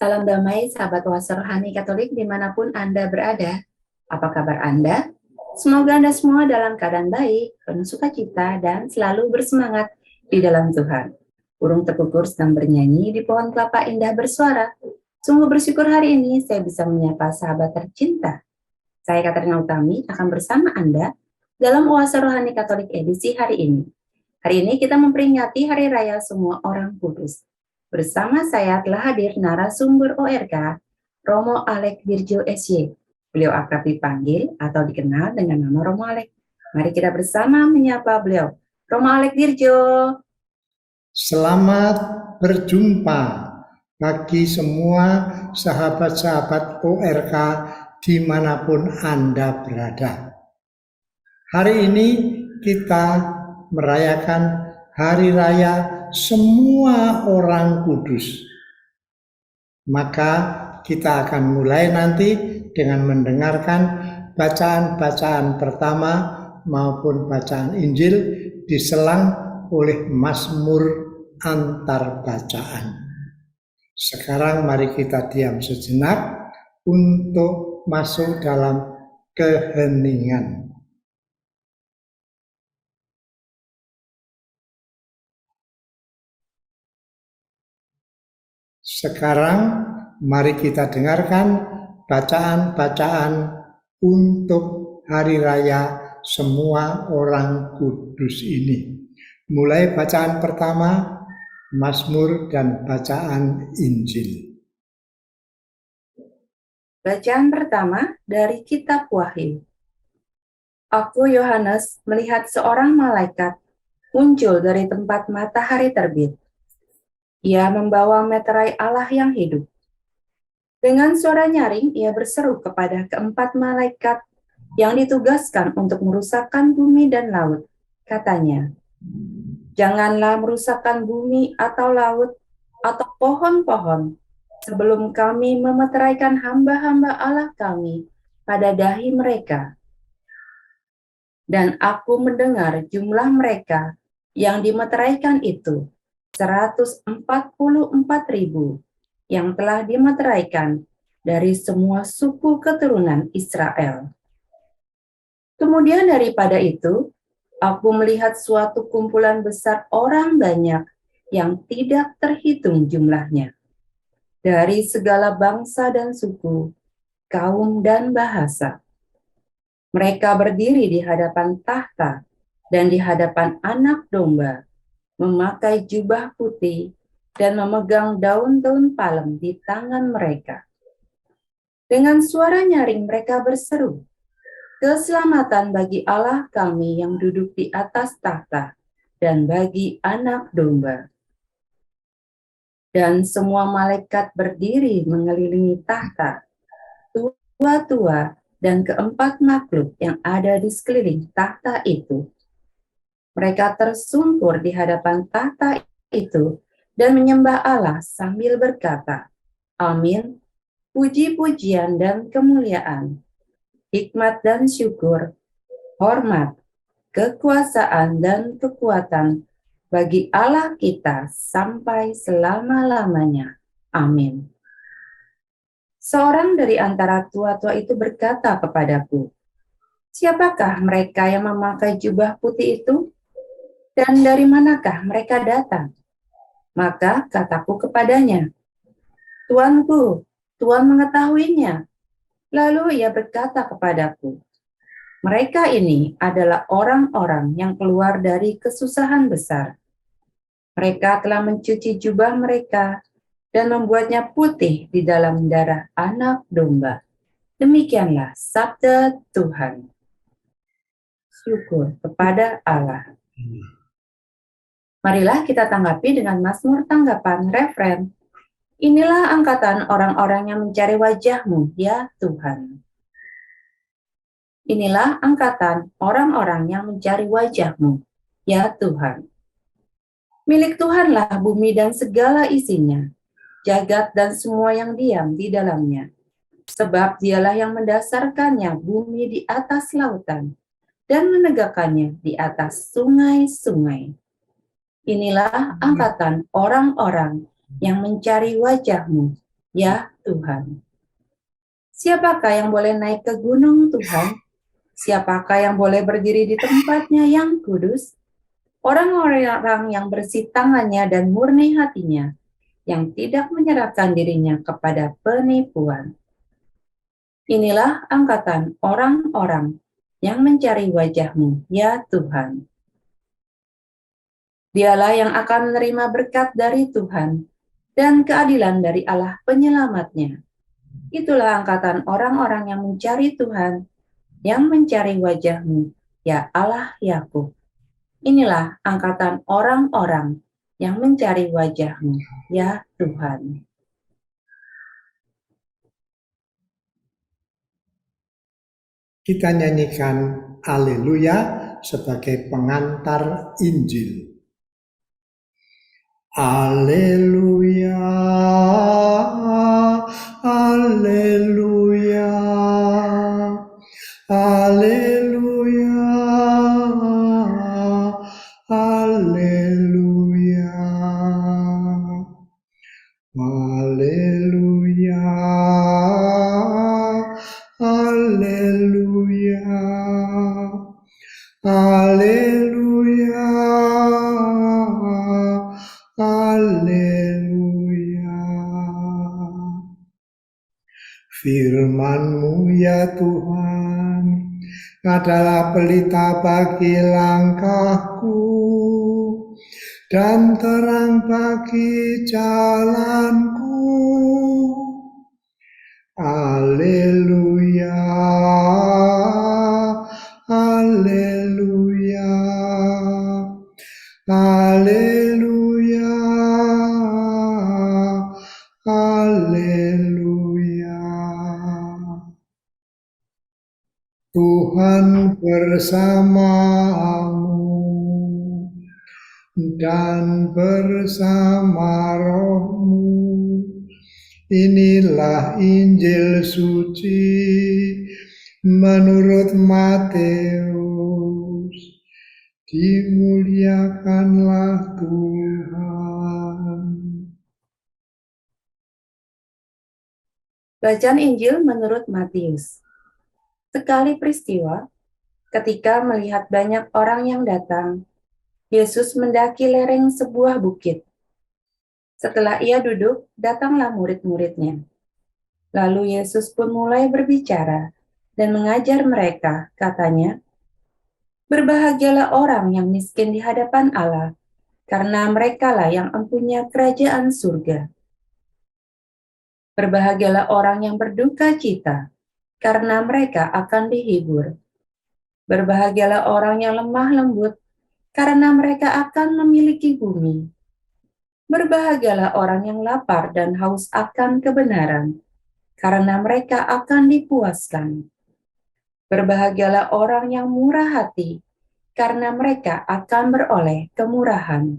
Salam damai sahabat Oase Rohani Katolik dimanapun Anda berada. Apa kabar Anda? Semoga Anda semua dalam keadaan baik, penuh sukacita, dan selalu bersemangat di dalam Tuhan. Burung tekukur sedang bernyanyi di pohon kelapa indah bersuara. Sungguh bersyukur hari ini saya bisa menyapa sahabat tercinta. Saya Katrina Utami akan bersama Anda dalam Oase Rohani Katolik edisi hari ini. Hari ini kita memperingati Hari Raya Semua Orang Kudus. Bersama saya telah hadir narasumber ORK, Romo Alek Dirjo SY. Beliau akrab dipanggil atau dikenal dengan nama Romo Alek. Mari kita bersama menyapa beliau. Romo Alek Dirjo. Selamat berjumpa bagi semua sahabat-sahabat ORK dimanapun Anda berada. Hari ini kita merayakan Hari Raya Semua Orang Kudus. Maka kita akan mulai nanti dengan mendengarkan bacaan-bacaan pertama maupun bacaan Injil diselang oleh Mazmur antar bacaan. Sekarang mari kita diam sejenak untuk masuk dalam keheningan. Sekarang mari kita dengarkan bacaan-bacaan untuk Hari Raya Semua Orang Kudus ini. Mulai bacaan pertama, Mazmur dan bacaan Injil. Bacaan pertama dari Kitab Wahyu. Aku, Yohanes, melihat seorang malaikat muncul dari tempat matahari terbit. Ia membawa meterai Allah yang hidup. Dengan suara nyaring, ia berseru kepada keempat malaikat yang ditugaskan untuk merusakkan bumi dan laut. Katanya, janganlah merusakkan bumi atau laut atau pohon-pohon sebelum kami memeteraikan hamba-hamba Allah kami pada dahi mereka. Dan aku mendengar jumlah mereka yang dimeteraikan itu 144.000 yang telah dimeteraikan dari semua suku keturunan Israel. Kemudian daripada itu, aku melihat suatu kumpulan besar orang banyak yang tidak terhitung jumlahnya, dari segala bangsa dan suku, kaum dan bahasa. Mereka berdiri di hadapan tahta dan di hadapan Anak Domba, memakai jubah putih dan memegang daun-daun palem di tangan mereka. Dengan suara nyaring mereka berseru, keselamatan bagi Allah kami yang duduk di atas tahta dan bagi Anak Domba. Dan semua malaikat berdiri mengelilingi tahta, tua-tua dan keempat makhluk yang ada di sekeliling tahta itu. Mereka tersungkur di hadapan tahta itu dan menyembah Allah sambil berkata, Amin, puji-pujian dan kemuliaan, hikmat dan syukur, hormat, kekuasaan dan kekuatan bagi Allah kita sampai selama-lamanya. Amin. Seorang dari antara tua-tua itu berkata kepadaku, siapakah mereka yang memakai jubah putih itu? Dan dari manakah mereka datang? Maka kataku kepadanya, Tuanku, Tuan mengetahuinya. Lalu ia berkata kepadaku, mereka ini adalah orang-orang yang keluar dari kesusahan besar. Mereka telah mencuci jubah mereka dan membuatnya putih di dalam darah Anak Domba. Demikianlah sabda Tuhan. Syukur kepada Allah. Marilah kita tanggapi dengan Mazmur tanggapan refren. Inilah angkatan orang-orang yang mencari wajah-Mu, ya Tuhan. Inilah angkatan orang-orang yang mencari wajah-Mu, ya Tuhan. Milik Tuhanlah bumi dan segala isinya, jagat dan semua yang diam di dalamnya. Sebab dialah yang mendasarkannya bumi di atas lautan, dan menegakkannya di atas sungai-sungai. Inilah angkatan orang-orang yang mencari wajah-Mu, ya Tuhan. Siapakah yang boleh naik ke gunung Tuhan? Siapakah yang boleh berdiri di tempatnya yang kudus? Orang-orang yang bersih tangannya dan murni hatinya, yang tidak menyerahkan dirinya kepada penipuan. Inilah angkatan orang-orang yang mencari wajah-Mu, ya Tuhan. Dialah yang akan menerima berkat dari Tuhan dan keadilan dari Allah penyelamatnya. Itulah angkatan orang-orang yang mencari Tuhan, yang mencari wajah-Mu, ya Allah Yakub. Inilah angkatan orang-orang yang mencari wajah-Mu, ya Tuhan. Kita nyanyikan Haleluya sebagai pengantar Injil. Haleluya, haleluya, haleluya, haleluya, haleluya, haleluya, haleluya, haleluya. Firman-Mu ya Tuhan adalah pelita bagi langkahku dan terang bagi jalanku. Haleluya, haleluya, haleluya, haleluya. Tuhan bersamamu dan bersama rohmu. Inilah Injil suci menurut Matius. Dimuliakanlah Tuhan. Bacaan Injil menurut Matius. Sekali peristiwa, ketika melihat banyak orang yang datang, Yesus mendaki lereng sebuah bukit. Setelah ia duduk, datanglah murid-muridnya. Lalu Yesus pun mulai berbicara dan mengajar mereka, katanya, "Berbahagialah orang yang miskin di hadapan Allah, karena merekalah yang empunya kerajaan surga. Berbahagialah orang yang berduka cita, karena mereka akan dihibur. Berbahagialah orang yang lemah lembut, karena mereka akan memiliki bumi. Berbahagialah orang yang lapar dan haus akan kebenaran, karena mereka akan dipuaskan. Berbahagialah orang yang murah hati, karena mereka akan beroleh kemurahan.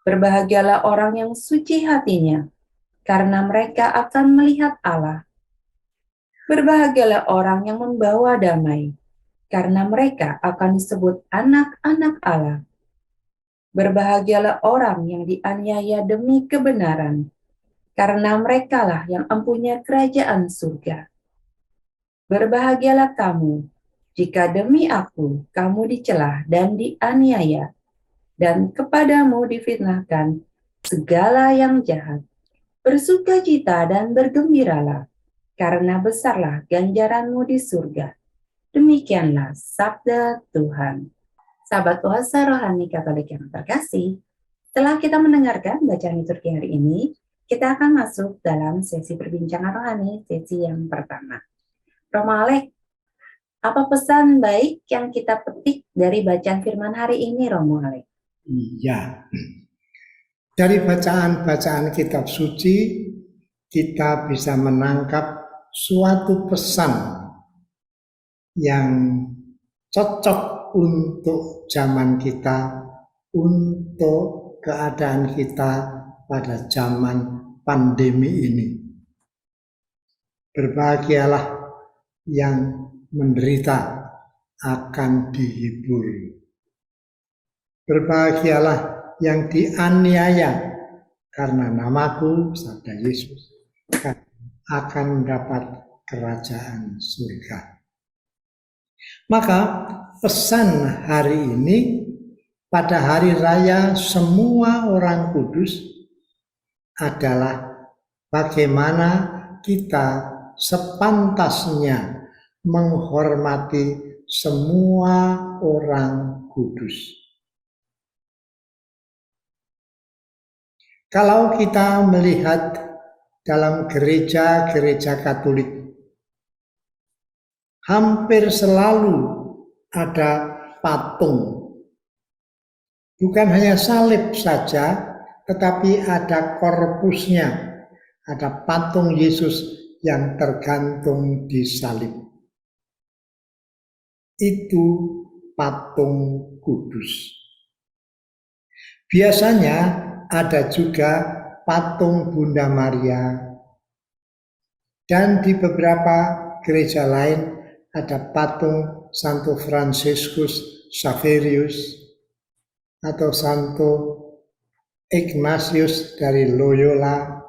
Berbahagialah orang yang suci hatinya, karena mereka akan melihat Allah. Berbahagialah orang yang membawa damai, karena mereka akan disebut anak-anak Allah. Berbahagialah orang yang dianiaya demi kebenaran, karena merekalah yang empunya kerajaan surga. Berbahagialah kamu, jika demi aku kamu dicela dan dianiaya, dan kepadamu difitnahkan segala yang jahat. Bersukacita dan bergembiralah, karena besarlah ganjaranmu di surga. Demikianlah sabda Tuhan. Sahabat puasa rohani Katolik yang terkasih, setelah kita mendengarkan bacaan liturgi hari ini, kita akan masuk dalam sesi perbincangan rohani, sesi yang pertama. Romo Alek, apa pesan baik yang kita petik dari bacaan firman hari ini, Romo Alek? Iya. Dari bacaan-bacaan kitab suci, kita bisa menangkap suatu pesan yang cocok untuk zaman kita, untuk keadaan kita pada zaman pandemi ini. Berbahagialah yang menderita akan dihibur. Berbahagialah yang dianiaya karena namaku, sabda Yesus. akan mendapat kerajaan surga. Maka pesan hari ini, pada hari raya semua orang kudus, adalah bagaimana kita sepantasnya menghormati semua orang kudus. Kalau kita melihat dalam gereja-gereja Katolik, hampir selalu ada patung. Bukan hanya salib saja, tetapi ada korpusnya, ada patung Yesus yang tergantung di salib. Itu patung kudus. Biasanya ada juga patung Bunda Maria, dan di beberapa gereja lain ada patung Santo Fransiskus Xaverius atau Santo Ignatius dari Loyola.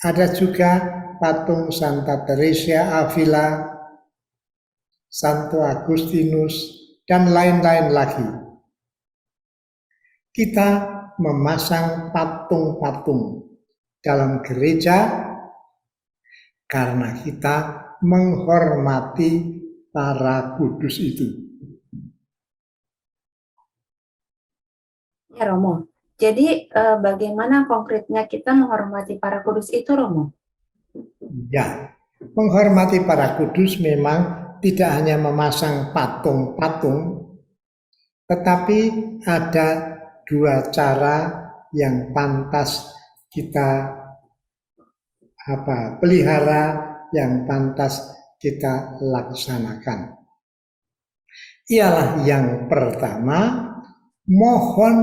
Ada juga patung Santa Teresa Avila, Santo Agustinus, dan lain-lain lagi. Kita memasang patung-patung dalam gereja karena kita menghormati para kudus itu. Ya, Romo. Jadi bagaimana konkretnya kita menghormati para kudus itu, Romo? Ya, menghormati para kudus memang tidak hanya memasang patung-patung, tetapi ada dua cara yang pantas kita pelihara, yang pantas kita laksanakan. Ialah yang pertama, mohon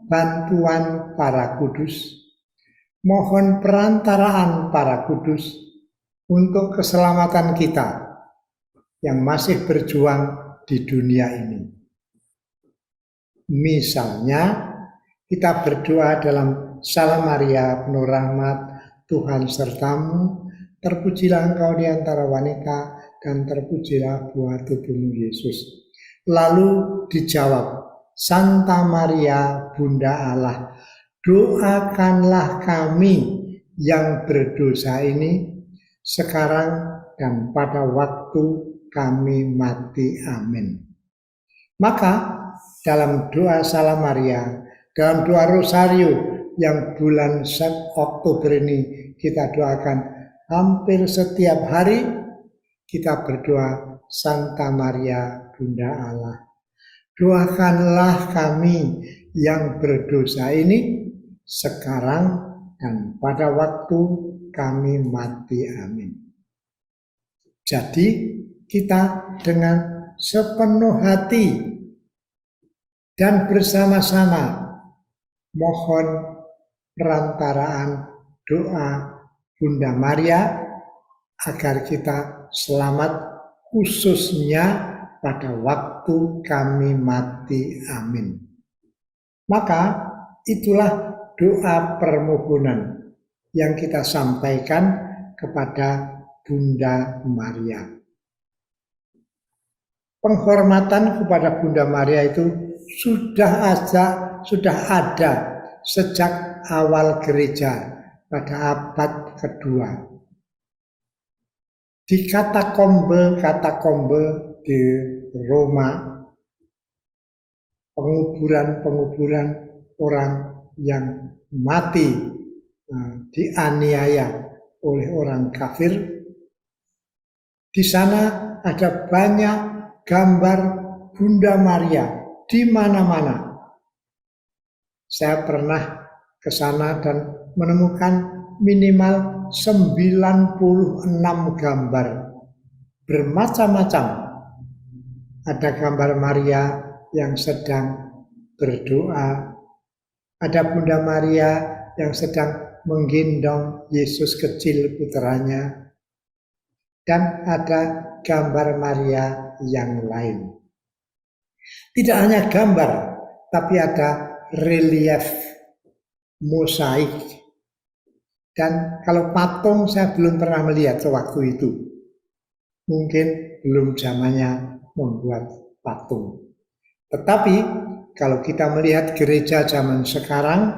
bantuan para kudus, mohon perantaraan para kudus untuk keselamatan kita yang masih berjuang di dunia ini. Misalnya, kita berdoa dalam Salam Maria, penuh rahmat, Tuhan sertamu, terpujilah engkau di antara wanita, dan terpujilah buah tubuhmu Yesus. Lalu dijawab, Santa Maria, Bunda Allah, doakanlah kami yang berdosa ini, sekarang dan pada waktu kami mati. Amin. Maka dalam doa Salam Maria, dalam doa Rosario yang bulan Oktober ini kita doakan hampir setiap hari, kita berdoa Santa Maria Bunda Allah, doakanlah kami yang berdosa ini sekarang dan pada waktu kami mati. Amin. Jadi kita dengan sepenuh hati dan bersama-sama mohon perantaraan doa Bunda Maria agar kita selamat, khususnya pada waktu kami mati. Amin. Maka itulah doa permohonan yang kita sampaikan kepada Bunda Maria. Penghormatan kepada Bunda Maria itu sudah ada sejak awal gereja pada abad kedua. Di katakombe di Roma, penguburan orang yang mati dianiaya oleh orang kafir. Di sana ada banyak gambar Bunda Maria di mana-mana. Saya pernah ke sana dan menemukan minimal 96 gambar bermacam-macam. Ada gambar Maria yang sedang berdoa, ada Bunda Maria yang sedang menggendong Yesus kecil putranya, dan ada gambar Maria yang lain. Tidak hanya gambar, tapi ada relief, mosaik, Dan kalau patung saya belum pernah melihat sewaktu itu. Mungkin belum zamannya membuat patung. Tetapi kalau kita melihat gereja zaman sekarang,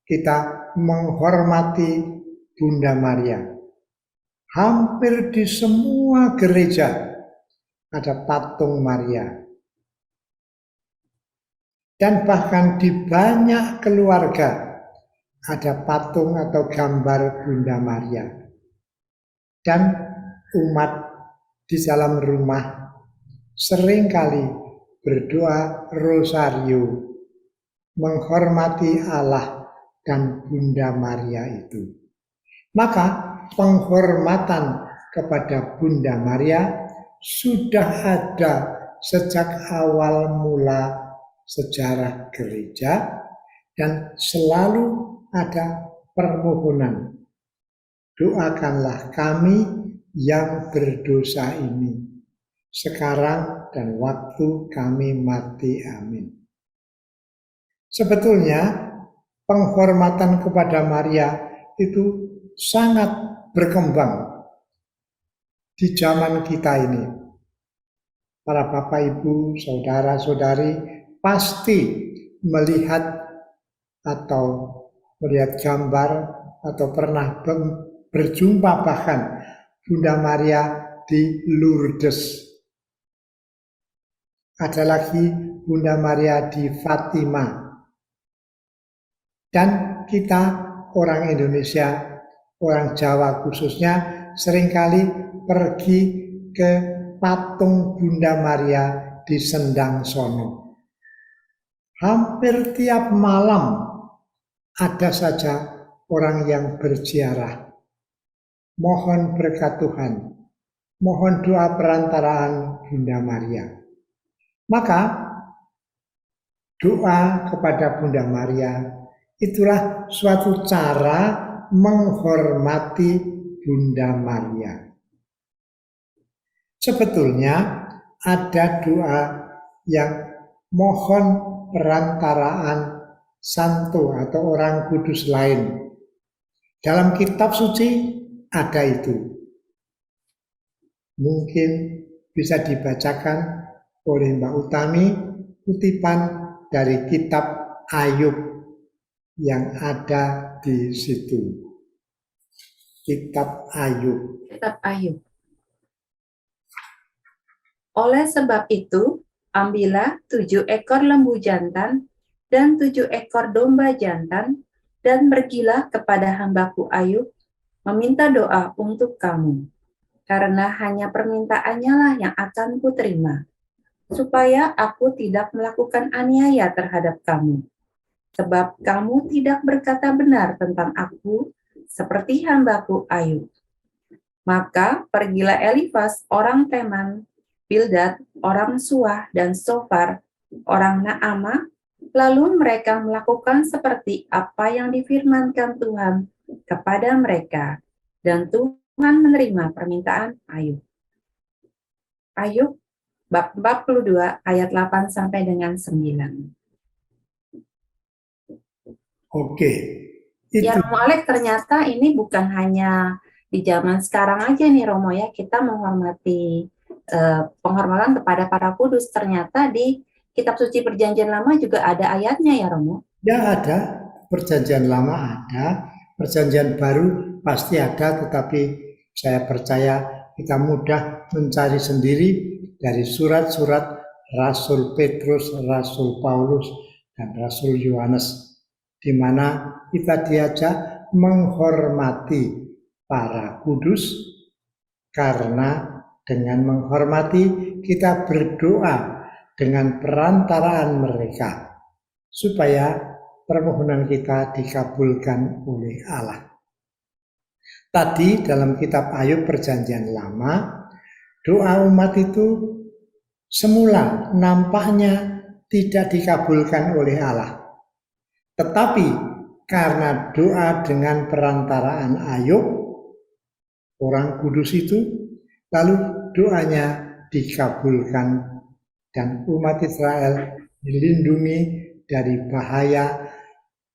kita menghormati Bunda Maria. Hampir di semua gereja ada patung Maria. Dan bahkan di banyak keluarga ada patung atau gambar Bunda Maria. Dan umat di dalam rumah seringkali berdoa rosario, menghormati Allah dan Bunda Maria itu. Maka penghormatan kepada Bunda Maria sudah ada sejak awal mula sejarah gereja dan selalu ada permohonan. Doakanlah kami yang berdosa ini sekarang dan waktu kami mati. Amin. Sebetulnya penghormatan kepada Maria itu sangat berkembang di zaman kita ini. Para bapak ibu, saudara-saudari pasti melihat atau melihat gambar atau pernah berjumpa bahkan Bunda Maria di Lourdes. Ada lagi Bunda Maria di Fatima. Dan kita orang Indonesia, orang Jawa khususnya, seringkali pergi ke patung Bunda Maria di Sendang Sono. Hampir tiap malam ada saja orang yang berziarah. Mohon berkat Tuhan, mohon doa perantaraan Bunda Maria. Maka doa kepada Bunda Maria itulah suatu cara menghormati Bunda Maria. Sebetulnya ada doa yang mohon perantaraan santo atau orang kudus lain. Dalam kitab suci ada itu. Mungkin bisa dibacakan oleh Mbak Utami kutipan dari kitab Ayub yang ada di situ. Kitab Ayub. Kitab Ayub. Oleh sebab itu, ambillah 7 ekor lembu jantan dan 7 ekor domba jantan, dan pergilah kepada hambaku Ayub, meminta doa untuk kamu. Karena hanya permintaannya lah yang akan kuterima, supaya aku tidak melakukan aniaya terhadap kamu. Sebab kamu tidak berkata benar tentang aku, seperti hambaku Ayub. Maka pergilah Elifas orang Teman, Bildad orang Suah, dan Sofar orang Naamah, lalu mereka melakukan seperti apa yang difirmankan Tuhan kepada mereka, dan Tuhan menerima permintaan Ayub. Ayub bab 42 ayat 8 sampai dengan 9. Oke. Ya, Romo Alek, ternyata ini bukan hanya di zaman sekarang aja nih Romo ya, kita menghormati penghormatan kepada para kudus. Ternyata di kitab suci Perjanjian Lama juga ada ayatnya ya Romo? Ya ada, Perjanjian Lama ada, Perjanjian Baru pasti ada, tetapi saya percaya kita mudah mencari sendiri dari surat-surat Rasul Petrus, Rasul Paulus, dan Rasul Yohanes, di mana kita diajak menghormati para kudus, karena dengan menghormati kita berdoa dengan perantaraan mereka supaya permohonan kita dikabulkan oleh Allah. Tadi dalam kitab Ayub Perjanjian Lama, doa umat itu semula nampaknya tidak dikabulkan oleh Allah. Tetapi karena doa dengan perantaraan Ayub, orang kudus itu, lalu doanya dikabulkan dan umat Israel dilindungi dari bahaya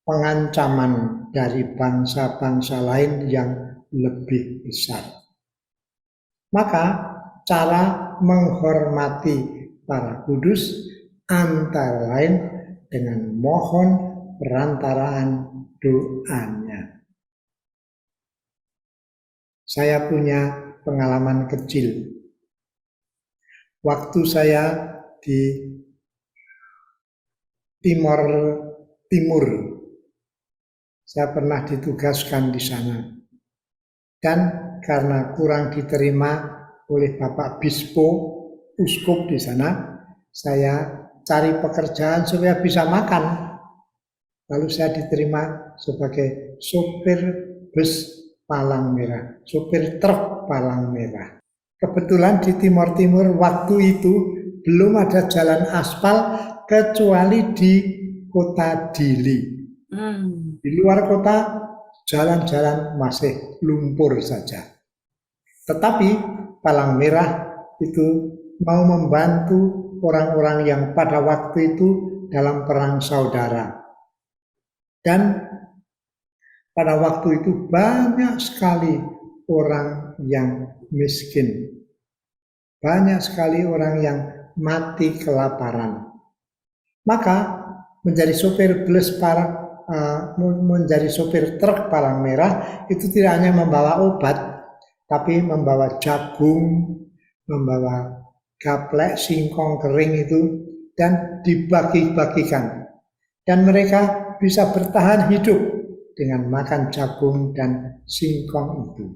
pengancaman dari bangsa-bangsa lain yang lebih besar. Maka cara menghormati para kudus antara lain dengan mohon perantaraan doanya. Saya punya pengalaman kecil. Waktu saya di Timor Timur, saya pernah ditugaskan di sana. Dan karena kurang diterima oleh Bapak Bispo, Uskup di sana, saya cari pekerjaan supaya bisa makan. Lalu saya diterima sebagai sopir bus palang merah, sopir truk palang merah. Kebetulan di Timor Timur waktu itu belum ada jalan aspal kecuali di kota Dili. Di luar kota jalan-jalan masih lumpur saja. Tetapi palang merah itu mau membantu orang-orang yang pada waktu itu dalam perang saudara. Dan pada waktu itu banyak sekali orang yang miskin. Banyak sekali orang yang mati kelaparan. Maka menjadi sopir menjadi sopir truk palang merah itu tidak hanya membawa obat, tapi membawa jagung, membawa gaplek, singkong kering itu, dan dibagi-bagikan. Dan mereka bisa bertahan hidup dengan makan jagung dan singkong itu.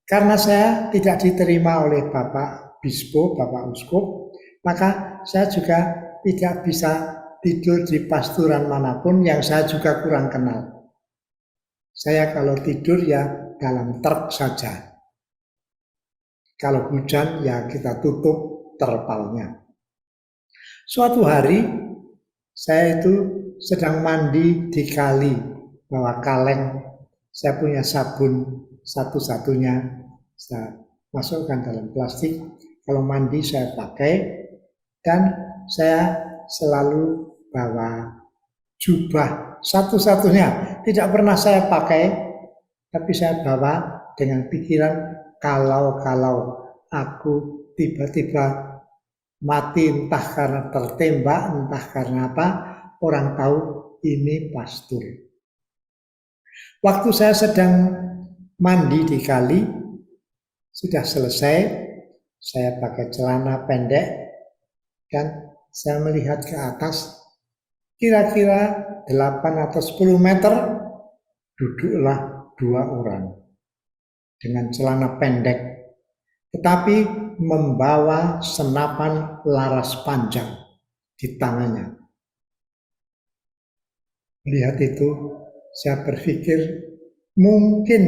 Karena saya tidak diterima oleh Bapak Bispo, Bapak Uskup, maka saya juga tidak bisa tidur di pasturan manapun yang saya juga kurang kenal. Saya kalau tidur ya dalam truk saja. Kalau hujan ya kita tutup terpalnya. Suatu hari saya itu sedang mandi di kali, bawa kaleng. Saya punya sabun satu-satunya, saya masukkan dalam plastik. Kalau mandi saya pakai, dan saya selalu bawa jubah satu-satunya. Tidak pernah saya pakai, tapi saya bawa dengan pikiran kalau aku tiba-tiba mati entah karena tertembak, entah karena apa, orang tahu ini pastur. Waktu saya sedang mandi di kali, sudah selesai, saya pakai celana pendek, dan saya melihat ke atas, kira-kira 8 atau 10 meter, duduklah 2 orang dengan celana pendek, tetapi membawa senapan laras panjang di tangannya. Melihat itu, saya berpikir, mungkin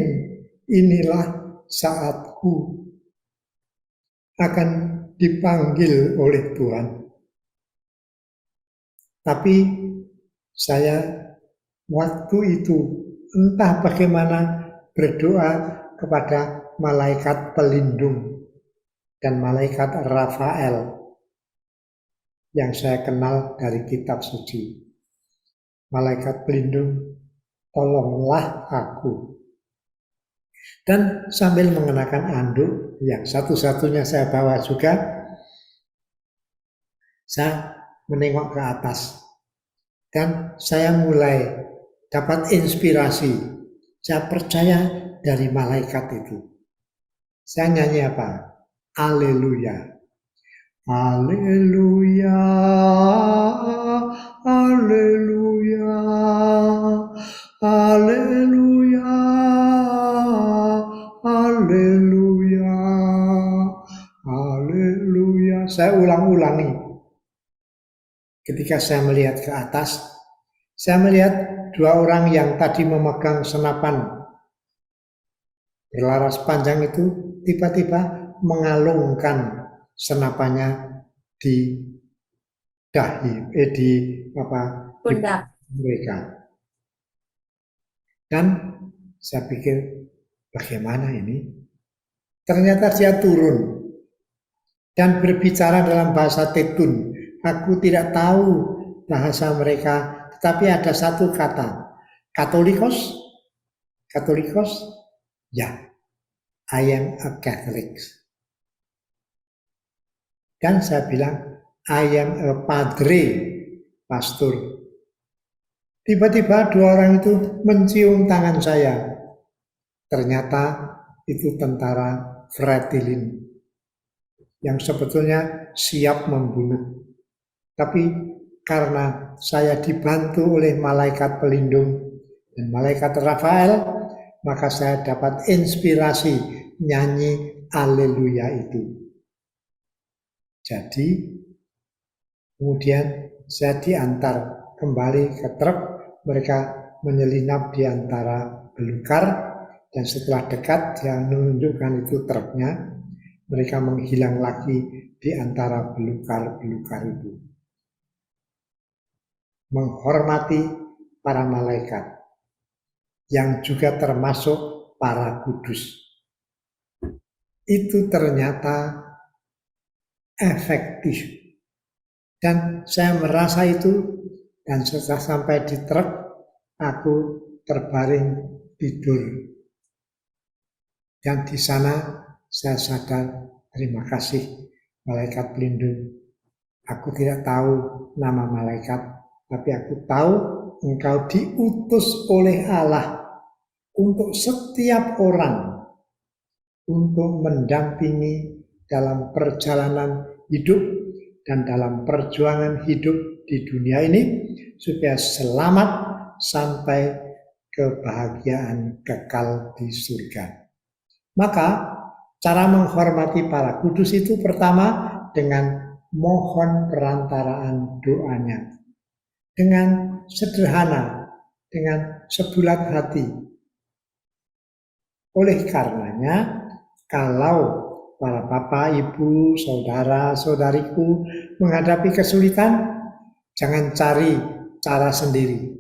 inilah saatku akan dipanggil oleh Tuhan. Tapi saya waktu itu entah bagaimana berdoa kepada malaikat pelindung dan malaikat Rafael yang saya kenal dari kitab suci. Malaikat pelindung, tolonglah aku. Dan sambil mengenakan anduk yang satu-satunya saya bawa juga, saya menengok ke atas. Dan saya mulai dapat inspirasi. Saya percaya dari malaikat itu. Saya nyanyi apa? Haleluya. Haleluya. Haleluya. Haleluya. Haleluya. Haleluya. Saya ulang-ulangi. Ketika saya melihat ke atas, saya melihat 2 orang yang tadi memegang senapan berlaras panjang itu tiba-tiba mengalungkan senapannya di dahi, di pundak mereka. Dan saya pikir, bagaimana ini? Ternyata dia turun dan berbicara dalam bahasa Tetun. Aku tidak tahu bahasa mereka, tapi ada satu kata, Katolikos, Katolikos, ya, I am a Catholic. Dan saya bilang, I am a padre, pastor. Tiba-tiba dua orang itu mencium tangan saya. Ternyata itu tentara Fretilin yang sebetulnya siap membunuh. Tapi karena saya dibantu oleh malaikat pelindung dan malaikat Rafael, maka saya dapat inspirasi nyanyi Haleluya itu. Jadi kemudian saya diantar kembali ke truk, mereka menyelinap di antara belukar, dan setelah dekat dia menunjukkan itu truknya, mereka menghilang lagi di antara belukar-belukar itu. Menghormati para malaikat yang juga termasuk para kudus. Itu ternyata efektif. Dan saya merasa itu, dan setelah sampai di truk, aku terbaring tidur. Dan di sana saya sadar, terima kasih malaikat pelindung. Aku tidak tahu nama malaikat, tapi aku tahu engkau diutus oleh Allah untuk setiap orang untuk mendampingi dalam perjalanan hidup dan dalam perjuangan hidup di dunia ini supaya selamat sampai kebahagiaan kekal di surga. Maka cara menghormati para kudus itu pertama dengan mohon perantaraan doanya. Dengan sederhana, dengan sebulat hati. Oleh karenanya, kalau para bapak, ibu, saudara, saudariku menghadapi kesulitan, jangan cari cara sendiri.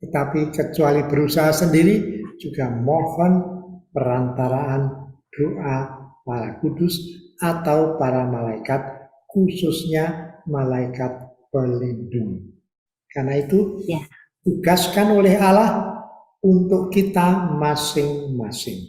Tetapi kecuali berusaha sendiri, juga mohon perantaraan doa para kudus atau para malaikat, khususnya malaikat pelindung. Karena itu tugaskan oleh Allah untuk kita masing-masing.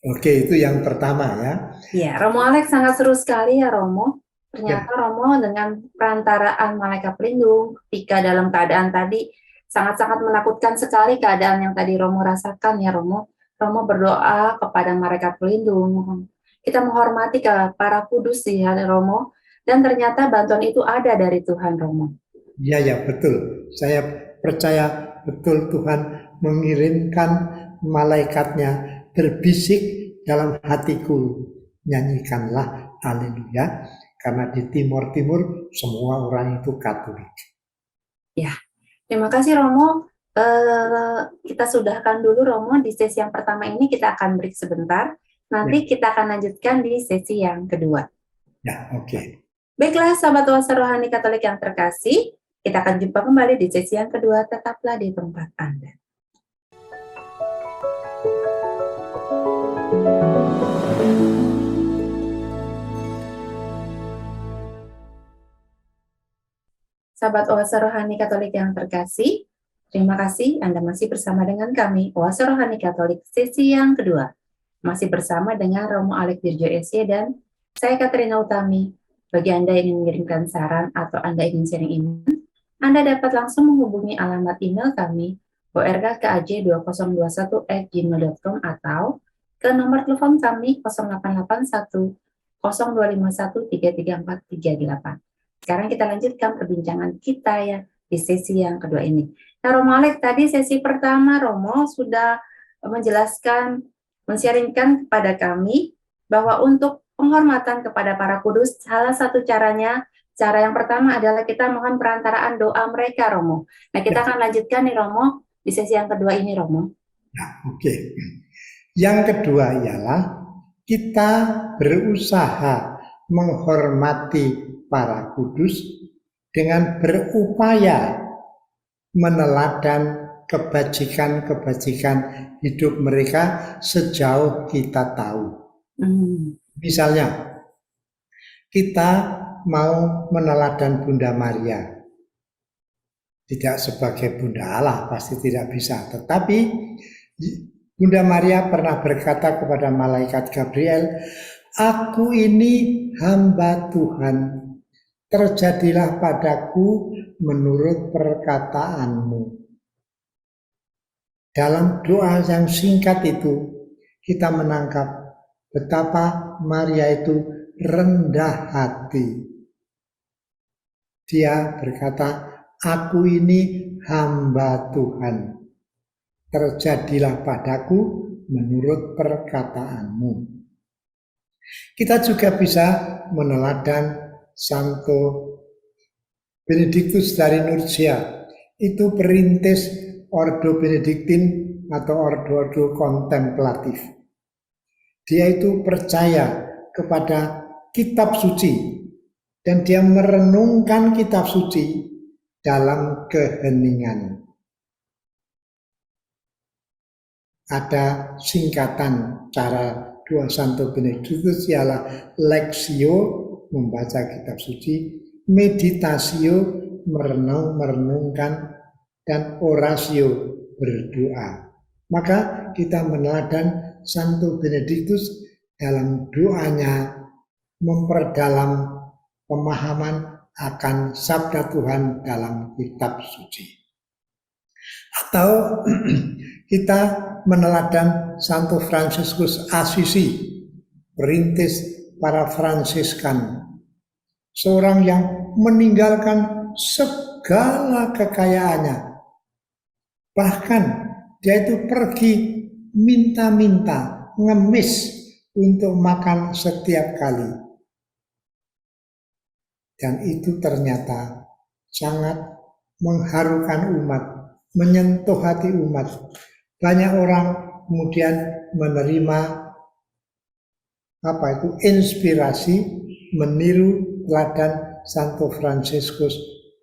Oke, itu yang pertama ya. Ya, Romo Alex sangat seru sekali ya Romo. Ternyata Romo dengan perantaraan malaikat pelindung ketika dalam keadaan tadi sangat-sangat menakutkan sekali keadaan yang tadi Romo rasakan ya Romo. Romo berdoa kepada malaikat pelindung. Kita menghormati ke para kudus ya Romo. Dan ternyata bantuan itu ada dari Tuhan Romo. Iya ya betul. Saya percaya betul Tuhan mengirimkan malaikatnya berbisik dalam hatiku. Nyanyikanlah haleluya. Karena di Timur-Timur semua orang itu Katolik. Ya, terima kasih Romo. Kita sudahkan dulu Romo di sesi yang pertama ini, kita akan break sebentar. Nanti kita akan lanjutkan di sesi yang kedua. Ya, oke. Baiklah sahabat Oase Rohani Katolik yang terkasih, kita akan jumpa kembali di sesi yang kedua. Tetaplah di tempat Anda. Sahabat Oase Rohani Katolik yang terkasih, terima kasih Anda masih bersama dengan kami, Oase Rohani Katolik sesi yang kedua. Masih bersama dengan Romo Alex Dirjo SY dan saya Katrina Utami. Bagi Anda yang ingin mengirimkan saran atau Anda ingin sharing iman, Anda dapat langsung menghubungi alamat email kami orgkaj2021@gmail.com atau ke nomor telepon kami 0881 0251 33438. Sekarang kita lanjutkan perbincangan kita ya di sesi yang kedua ini. Nah Romo Alex, tadi sesi pertama Romo sudah menjelaskan, men-sharingkan kepada kami bahwa untuk penghormatan kepada para kudus, salah satu caranya, cara yang pertama adalah kita mohon perantaraan doa mereka Romo. Nah kita akan lanjutkan nih Romo di sesi yang kedua ini Romo. Nah, oke. Yang kedua ialah kita berusaha menghormati para kudus dengan berupaya meneladan kebajikan-kebajikan hidup mereka sejauh kita tahu. Misalnya, kita mau meneladan Bunda Maria. Tidak sebagai Bunda Allah, pasti tidak bisa. Tetapi Bunda Maria pernah berkata kepada malaikat Gabriel, "Aku ini hamba Tuhan, terjadilah padaku menurut perkataanmu." Dalam doa yang singkat itu, kita menangkap betapa Maria itu rendah hati. Dia berkata, "Aku ini hamba Tuhan, terjadilah padaku menurut perkataanmu." Kita juga bisa meneladan Santo Benediktus dari Nursia. Itu perintis Ordo Benediktin atau ordo-ordo kontemplatif. Dia itu percaya kepada kitab suci dan dia merenungkan kitab suci dalam keheningan. Ada singkatan cara doa Santo Benediktus ialah Lexio, membaca kitab suci, Meditatio, merenungkan, dan Oratio, berdoa. Maka kita meneladan Santo Benediktus dalam doanya memperdalam pemahaman akan sabda Tuhan dalam kitab suci. Atau kita meneladan Santo Fransiskus Assisi, perintis para Fransiskan, seorang yang meninggalkan segala kekayaannya. Bahkan dia itu pergi minta-minta, ngemis untuk makan setiap kali. Dan itu ternyata sangat mengharukan umat, menyentuh hati umat. Banyak orang kemudian menerima inspirasi, meniru teladan Santo Fransiskus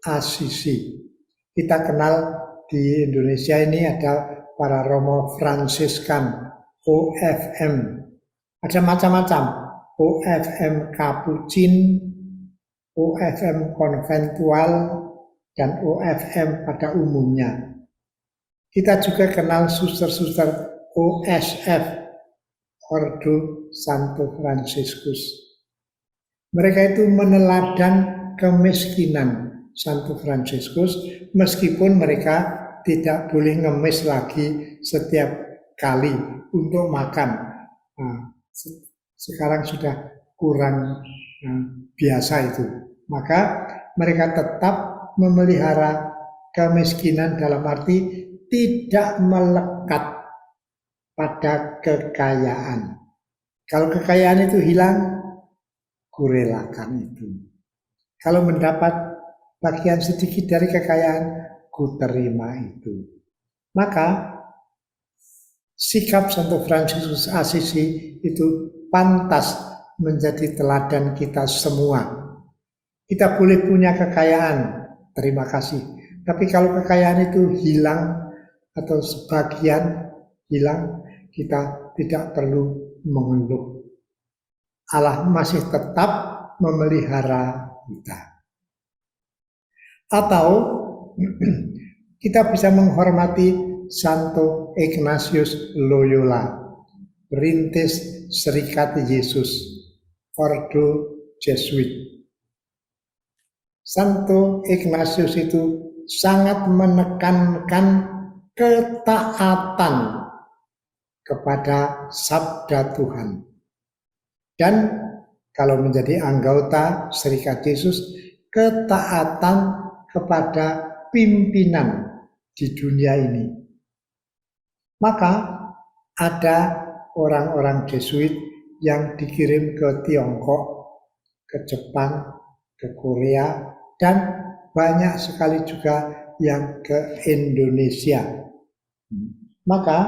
Assisi. Kita kenal di Indonesia ini ada para Romo Fransiskan, OFM. Ada macam-macam, OFM Kapucin, OFM konventual, dan OFM pada umumnya. Kita juga kenal suster-suster OSF, Ordo Santo Fransiskus. Mereka itu meneladan kemiskinan Santo Fransiskus, meskipun mereka tidak boleh ngemis lagi setiap kali untuk makan. Nah, sekarang sudah kurang biasa itu. Maka mereka tetap memelihara kemiskinan dalam arti tidak melekat pada kekayaan. Kalau kekayaan itu hilang, kurelakan itu. Kalau mendapat bagian sedikit dari kekayaan, kuterima itu. Maka sikap Santo Fransiskus Assisi itu pantas menjadi teladan kita semua. Kita boleh punya kekayaan, terima kasih. Tapi kalau kekayaan itu hilang atau sebagian hilang, kita tidak perlu mengeluh. Allah masih tetap memelihara kita. Atau kita bisa menghormati Santo Ignatius Loyola, perintis Serikat Yesus, Ordo Jesuit. Santo Ignatius itu sangat menekankan ketaatan kepada sabda Tuhan. Dan kalau menjadi anggota Serikat Yesus, ketaatan kepada pimpinan di dunia ini. Maka ada orang-orang Jesuit yang dikirim ke Tiongkok, ke Jepang, ke Korea, dan banyak sekali juga yang ke Indonesia. Maka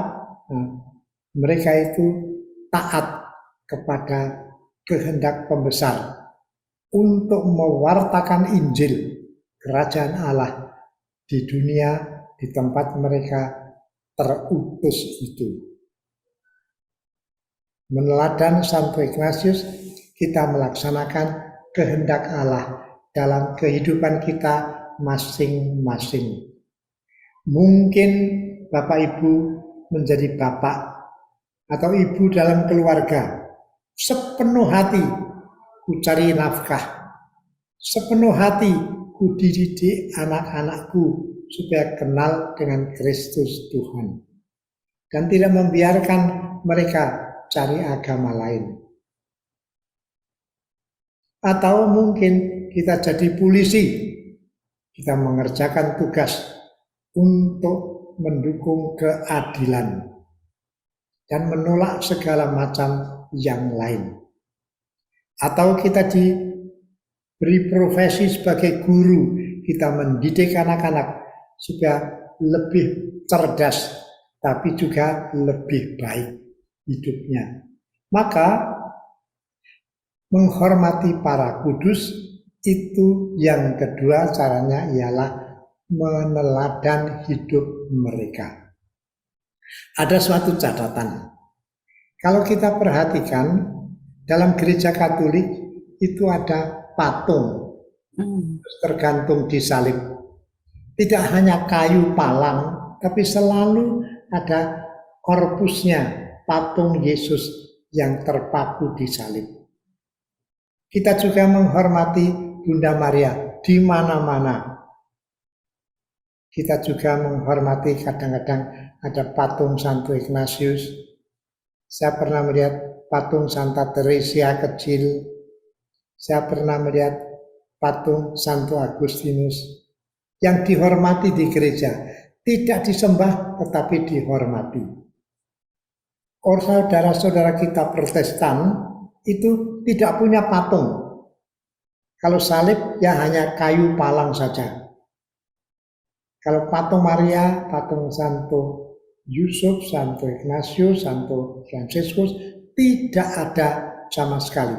mereka itu taat kepada kehendak pembesar untuk mewartakan Injil Kerajaan Allah di dunia, di tempat mereka terutus itu. Meneladan Santo Ignatius, kita melaksanakan kehendak Allah dalam kehidupan kita masing-masing. Mungkin Bapak Ibu menjadi bapak atau ibu dalam keluarga. Sepenuh hati ku cari nafkah. Sepenuh hati ku dididik anak-anakku supaya kenal dengan Kristus Tuhan. Dan tidak membiarkan mereka cari agama lain. Atau mungkin kita jadi polisi, kita mengerjakan tugas untuk mendukung keadilan dan menolak segala macam yang lain. Atau kita diberi profesi sebagai guru, kita mendidik anak-anak supaya lebih cerdas, tapi juga lebih baik hidupnya. Maka menghormati para kudus itu yang kedua caranya ialah meneladan hidup mereka. Ada suatu catatan. Kalau kita perhatikan dalam gereja Katolik itu ada patung tergantung di salib. Tidak hanya kayu palang, tapi selalu ada korpusnya, patung Yesus yang terpaku di salib. Kita juga menghormati Bunda Maria di mana-mana. Kita juga menghormati kadang-kadang ada patung Santo Ignatius. Saya pernah melihat patung Santa Teresia kecil. Saya pernah melihat patung Santo Agustinus yang dihormati di gereja. Tidak disembah tetapi dihormati. Saudara-saudara kita Protestan itu tidak punya patung. Kalau salib ya hanya kayu palang saja. Kalau patung Maria, patung Santo Yusuf, Santo Ignatius, Santo Fransiskus tidak ada sama sekali.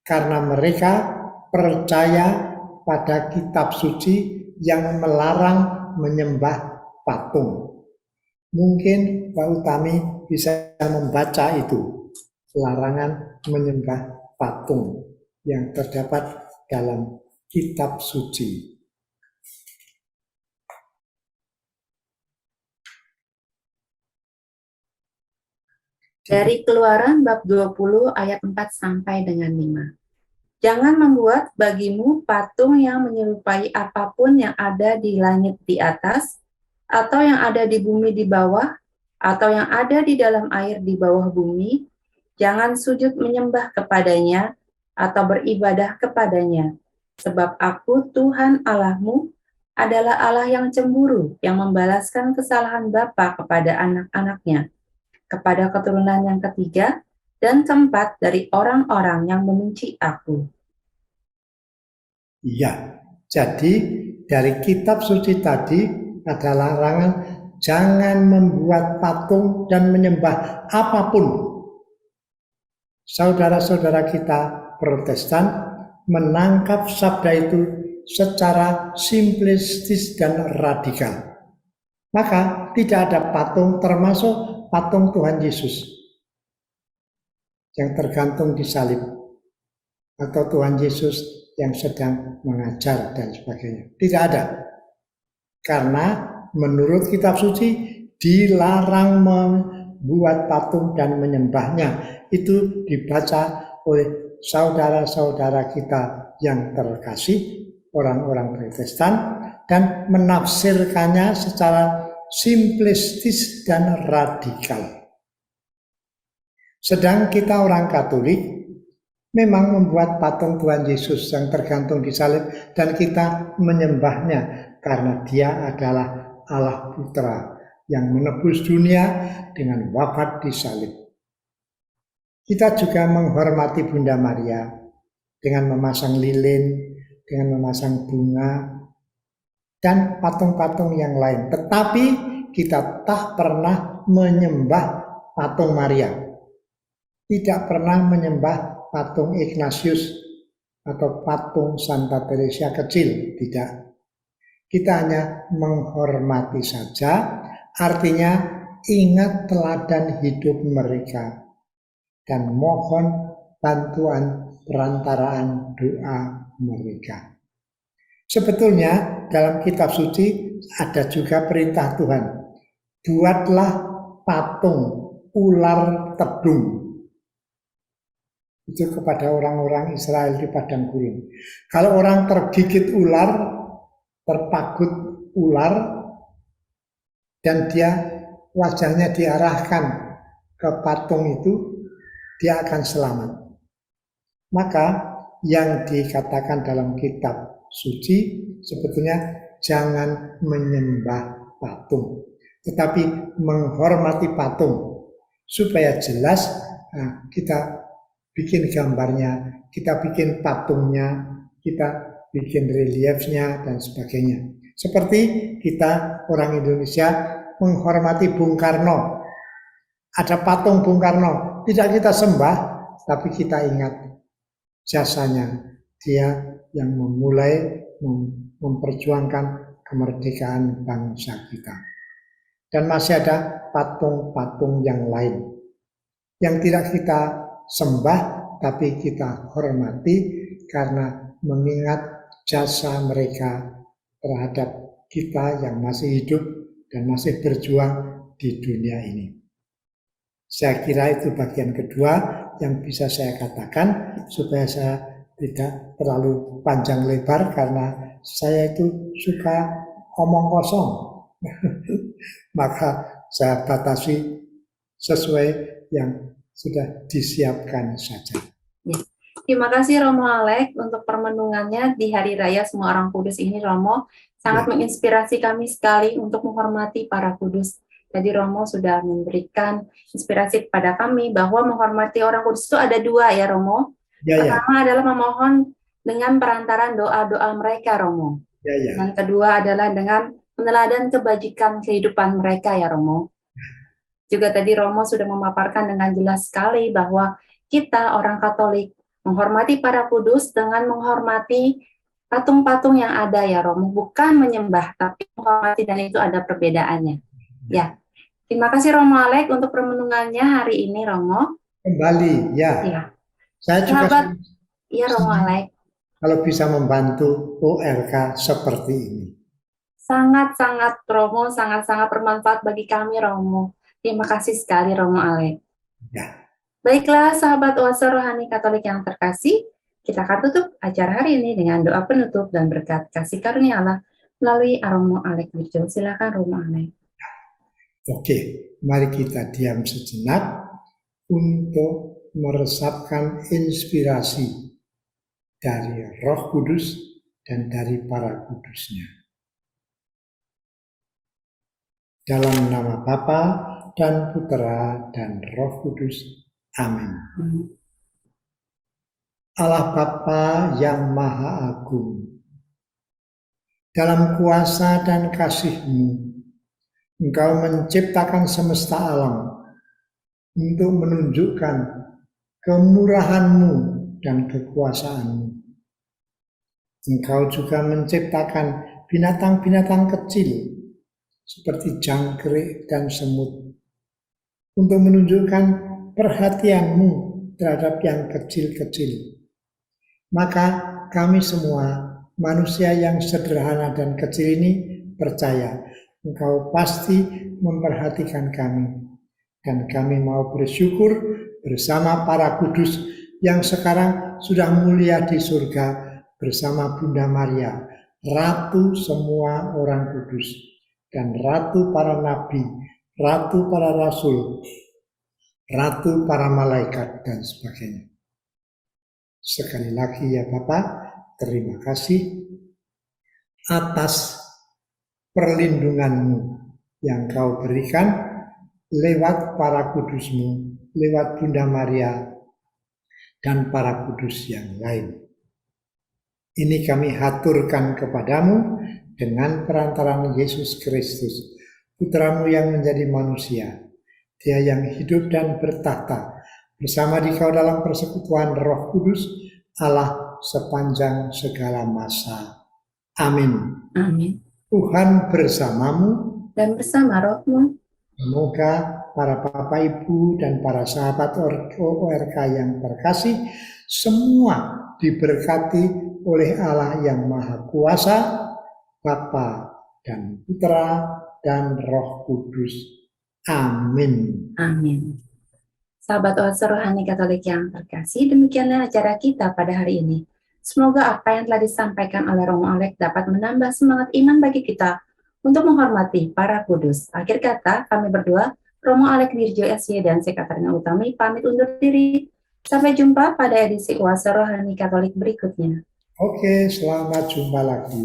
Karena mereka percaya pada kitab suci yang melarang menyembah patung. Mungkin Pak Utami bisa membaca itu, larangan menyembah patung yang terdapat dalam kitab suci. Dari Keluaran bab 20 ayat 4 sampai dengan 5. Jangan membuat bagimu patung yang menyerupai apapun yang ada di langit di atas, atau yang ada di bumi di bawah, atau yang ada di dalam air di bawah bumi. Jangan sujud menyembah kepadanya atau beribadah kepadanya, sebab Aku, Tuhan Allahmu, adalah Allah yang cemburu, yang membalaskan kesalahan bapa kepada anak-anaknya, kepada keturunan yang ketiga dan keempat dari orang-orang yang membenci Aku. Iya, jadi dari kitab suci tadi ada larangan jangan membuat patung dan menyembah apapun. Saudara-saudara kita Protestan menangkap sabda itu secara simplistis dan radikal. Maka tidak ada patung termasuk patung Tuhan Yesus yang tergantung di salib atau Tuhan Yesus yang sedang mengajar dan sebagainya. Tidak ada. Karena menurut kitab suci dilarang membuat patung dan menyembahnya. Itu dibaca oleh saudara-saudara kita yang terkasih, orang-orang Protestan, dan menafsirkannya secara simplistis dan radikal. Sedang kita orang Katolik memang membuat patung Tuhan Yesus yang tergantung di salib dan kita menyembahnya karena Dia adalah Allah Putra yang menebus dunia dengan wafat di salib. Kita juga menghormati Bunda Maria dengan memasang lilin, dengan memasang bunga, dan patung-patung yang lain. Tetapi kita tak pernah menyembah patung Maria. Tidak pernah menyembah patung Ignatius atau patung Santa Teresia kecil. Tidak. Kita hanya menghormati saja, artinya ingat teladan hidup mereka dan mohon bantuan perantaraan doa mereka. Sebetulnya dalam kitab suci ada juga perintah Tuhan. Buatlah patung ular tedung. Itu kepada orang-orang Israel di padang gurun. Kalau orang tergigit ular, terpagut ular, dan wajahnya diarahkan ke patung itu, dia akan selamat. Maka yang dikatakan dalam kitab suci sebetulnya jangan menyembah patung, tetapi menghormati patung, supaya jelas kita bikin gambarnya, kita bikin patungnya, kita bikin reliefnya dan sebagainya. Seperti kita orang Indonesia menghormati Bung Karno. Ada patung Bung Karno, tidak kita sembah, tapi kita ingat jasanya. Dia yang memulai memperjuangkan kemerdekaan bangsa kita. Dan masih ada patung-patung yang lain yang tidak kita sembah, tapi kita hormati karena mengingat jasa mereka terhadap kita yang masih hidup dan masih berjuang di dunia ini. Saya kira itu bagian kedua yang bisa saya katakan, supaya saya tidak terlalu panjang lebar karena saya itu suka omong kosong. Maka saya batasi sesuai yang sudah disiapkan saja. Yes. Terima kasih Romo Alek untuk permenungannya di Hari Raya Semua Orang Kudus ini, Romo. Sangat menginspirasi kami sekali untuk menghormati para kudus. Jadi Romo sudah memberikan inspirasi kepada kami bahwa menghormati orang kudus itu ada dua ya Romo. Pertama adalah memohon dengan perantaran doa-doa mereka, Romo. Yang kedua adalah dengan peneladan kebajikan kehidupan mereka ya Romo. Juga tadi Romo sudah memaparkan dengan jelas sekali bahwa kita orang Katolik menghormati para kudus dengan menghormati patung-patung yang ada ya Romo, bukan menyembah tapi menghormati, dan itu ada perbedaannya. Ya. Terima kasih Romo Alek untuk permenungannya hari ini Romo. Kembali ya. Saya juga ya Romo Alek. Kalau bisa membantu ORK seperti ini. Sangat-sangat Romo, sangat-sangat bermanfaat bagi kami Romo. Terima kasih sekali Romo Alek. Ya. Baiklah sahabat Oase Rohani Katolik yang terkasih, kita akan tutup acara hari ini dengan doa penutup dan berkat kasih karunia Allah melalui Romo Alek Wirjo. Silakan Romo Alek. Oke, mari kita diam sejenak untuk meresapkan inspirasi dari Roh Kudus dan dari para kudusnya. Dalam nama Bapa dan Putera dan Roh Kudus. Amin. Allah Bapa yang Maha Agung, dalam kuasa dan kasih-Mu, Engkau menciptakan semesta alam untuk menunjukkan kemurahan-Mu dan kekuasaan-Mu. Engkau juga menciptakan binatang-binatang kecil seperti jangkrik dan semut untuk menunjukkan perhatian-Mu terhadap yang kecil-kecil. Maka kami semua manusia yang sederhana dan kecil ini percaya Engkau pasti memperhatikan kami, dan kami mau bersyukur bersama para kudus yang sekarang sudah mulia di surga bersama Bunda Maria, Ratu semua orang kudus, dan Ratu para nabi, Ratu para rasul, Ratu para malaikat, dan sebagainya. Sekali lagi ya Bapak, terima kasih atas perlindungan-Mu yang Kau berikan lewat para kudus-Mu, lewat Bunda Maria dan para kudus yang lain. Ini kami haturkan kepadamu dengan perantaraan Yesus Kristus, Putra-Mu yang menjadi manusia, Dia yang hidup dan bertahta bersama Dikau dalam persekutuan Roh Kudus, Allah sepanjang segala masa. Amin. Amin. Tuhan bersamamu dan bersama rohmu. Semoga para Bapak Ibu dan para sahabat ORK yang terkasih semua diberkati oleh Allah yang Maha Kuasa, Bapa dan Putra, dan Roh Kudus. Amin. Amin. Sahabat Oase Rohani Katolik yang terkasih, demikianlah acara kita pada hari ini. Semoga apa yang telah disampaikan oleh Romo Alek dapat menambah semangat iman bagi kita untuk menghormati para kudus. Akhir kata, kami berdua, Romo Alek Dirjo SY dan saya Katarina Utami, pamit undur diri. Sampai jumpa pada edisi Oase Rohani Katolik berikutnya. Oke, selamat jumpa lagi.